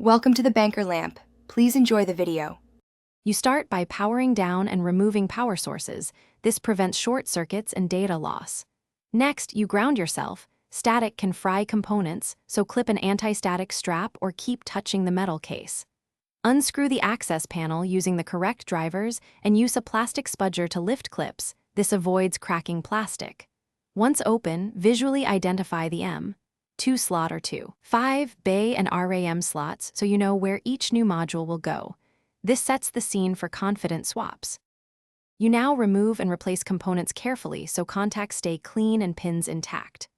Welcome to the Banker Lamp. Please enjoy the video. You start by powering down and removing power sources. This prevents short circuits and data loss. Next, you ground yourself. Static can fry components, so clip an anti-static strap or keep touching the metal case. Unscrew the access panel using the correct drivers and use a plastic spudger to lift clips. This avoids cracking plastic. Once open, visually identify the M2 slot or 5 bay and RAM slots so you know where each new module will go. This sets the scene for confident swaps. You now remove and replace components carefully so contacts stay clean and pins intact.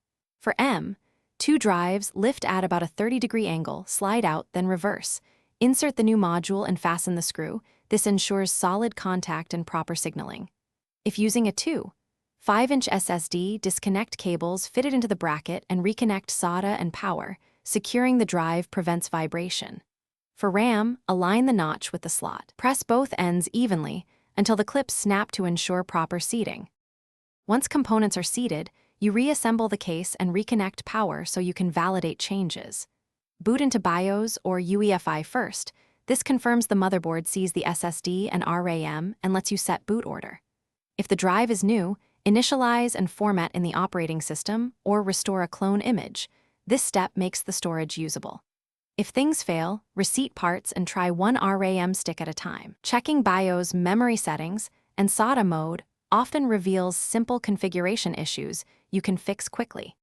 For M2 drives, lift at about a 30-degree angle, slide out, then reverse. Insert the new module and fasten the screw. This ensures solid contact and proper signaling. If using a 5-inch SSD, disconnect cables fitted into the bracket and reconnect SATA and power. Securing the drive prevents vibration. For RAM, align the notch with the slot. Press both ends evenly until the clips snap to ensure proper seating. Once components are seated, you reassemble the case and reconnect power so you can validate changes. Boot into BIOS or UEFI first. This confirms the motherboard sees the SSD and RAM and lets you set boot order. If the drive is new, initialize and format in the operating system or restore a clone image. This step makes the storage usable. If things fail, reseat parts and try one RAM stick at a time. Checking BIOS memory settings and SATA mode often reveals simple configuration issues you can fix quickly.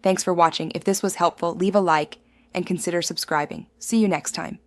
Thanks for watching. If this was helpful, leave a like and consider subscribing. See you next time.